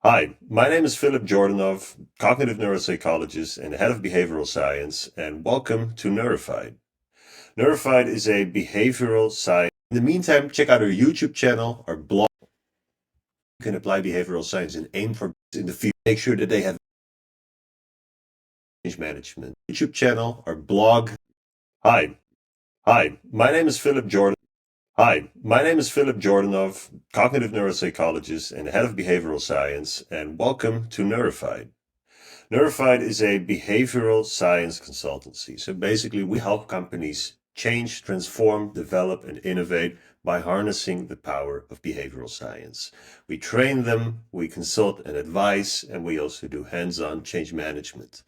Hi, my name is Philip Jordanov, cognitive neuropsychologist and head of behavioral science, and welcome to Neurofied. Neurofied is a behavioral science. In the meantime, check out our YouTube channel, our blog. You can apply behavioral science and aim for in the field. Make sure that they have change management. YouTube channel, our blog. Hi, hi, my name is Philip Jordan. Hi, my name is Philip Jordanov, cognitive neuropsychologist and head of behavioral science, and welcome to Neurofied. Neurofied is a behavioral science consultancy. So basically, we help companies change, transform, develop, and innovate by harnessing the power of behavioral science. We train them, we consult and advise, and we also do hands-on change management.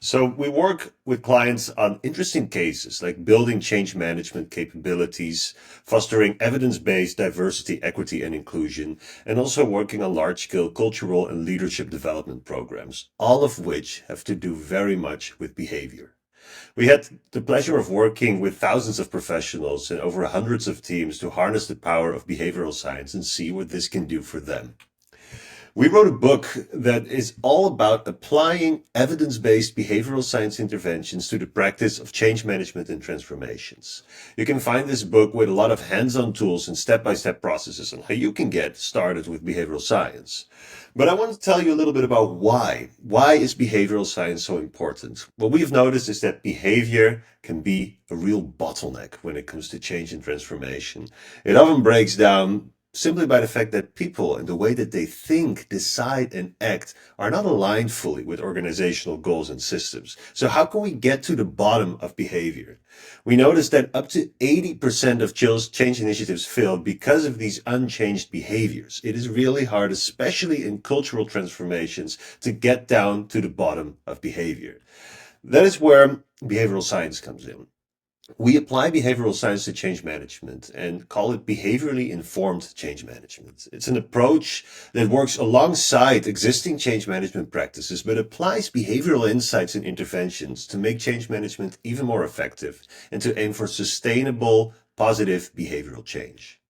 So we work with clients on interesting cases like building change management capabilities, fostering evidence-based diversity, equity, and inclusion, and also working on large-scale cultural and leadership development programs, all of which have to do very much with behavior. We had the pleasure of working with thousands of professionals and over hundreds of teams to harness the power of behavioral science and see what this can do for them. We wrote a book that is all about applying evidence-based behavioral science interventions to the practice of change management and transformations. You can find this book with a lot of hands-on tools and step-by-step processes on how you can get started with behavioral science. But I want to tell you a little bit about why. Why is behavioral science so important? What we've noticed is that behavior can be a real bottleneck when it comes to change and transformation. It often breaks down simply by the fact that people and the way that they think, decide, and act are not aligned fully with organizational goals and systems. So how can we get to the bottom of behavior? We noticed that up to 80% of change initiatives fail because of these unchanged behaviors. It is really hard, especially in cultural transformations, to get down to the bottom of behavior. That is where behavioral science comes in. We apply behavioral science to change management and call it behaviorally informed change management. It's an approach that works alongside existing change management practices, but applies behavioral insights and interventions to make change management even more effective and to aim for sustainable, positive behavioral change.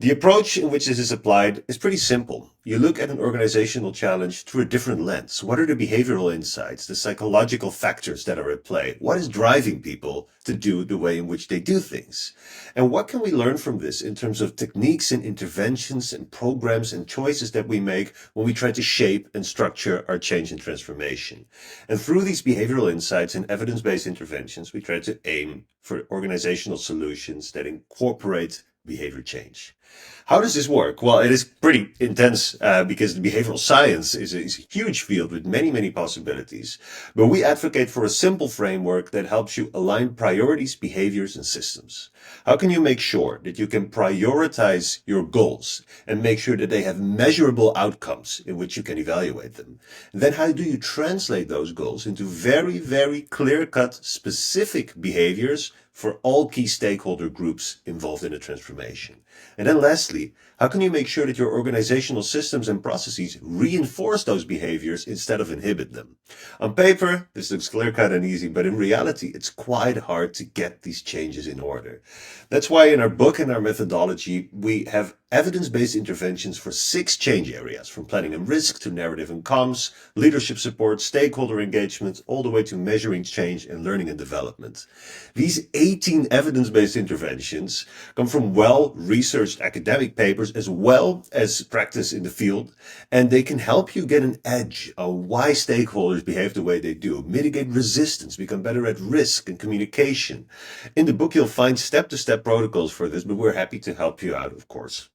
The approach in which this is applied is pretty simple. You look at an organizational challenge through a different lens. What are the behavioral insights, the psychological factors that are at play? What is driving people to do the way in which they do things? And what can we learn from this in terms of techniques and interventions and programs and choices that we make when we try to shape and structure our change and transformation? And through these behavioral insights and evidence-based interventions, we try to aim for organizational solutions that incorporate behavior change. How does this work? Well, it is pretty intense because the behavioral science is a huge field with many, many possibilities. But we advocate for a simple framework that helps you align priorities, behaviors, and systems. How can you make sure that you can prioritize your goals and make sure that they have measurable outcomes in which you can evaluate them? And then how do you translate those goals into very, very clear-cut, specific behaviors for all key stakeholder groups involved in a transformation? And then lastly, how can you make sure that your organizational systems and processes reinforce those behaviors instead of inhibit them? On paper, this looks clear-cut and easy, but in reality, it's quite hard to get these changes in order. That's why in our book and our methodology, we have evidence-based interventions for 6 change areas, from planning and risk to narrative and comms, leadership support, stakeholder engagement, all the way to measuring change and learning and development. These 18 evidence-based interventions come from well-researched academic papers as well as practice in the field, and they can help you get an edge on why stakeholders behave the way they do, mitigate resistance, become better at risk and communication. In the book, you'll find step-to-step protocols for this, but we're happy to help you out, of course.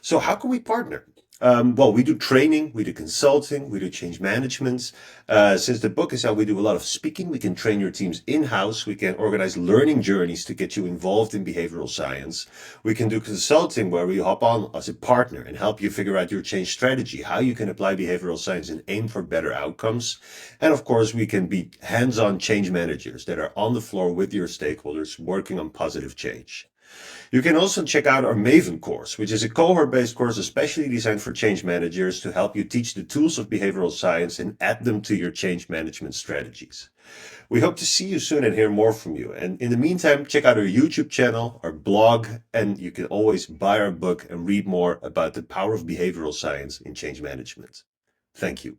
So how can we partner? Well, we do training, we do consulting, we do change management. Since the book is out, we do a lot of speaking. We can train your teams in-house. We can organize learning journeys to get you involved in behavioral science. We can do consulting where we hop on as a partner and help you figure out your change strategy, how you can apply behavioral science and aim for better outcomes. And of course, we can be hands-on change managers that are on the floor with your stakeholders working on positive change. You can also check out our Maven course, which is a cohort-based course especially designed for change managers to help you teach the tools of behavioral science and add them to your change management strategies. We hope to see you soon and hear more from you. And in the meantime, check out our YouTube channel, our blog, and you can always buy our book and read more about the power of behavioral science in change management. Thank you.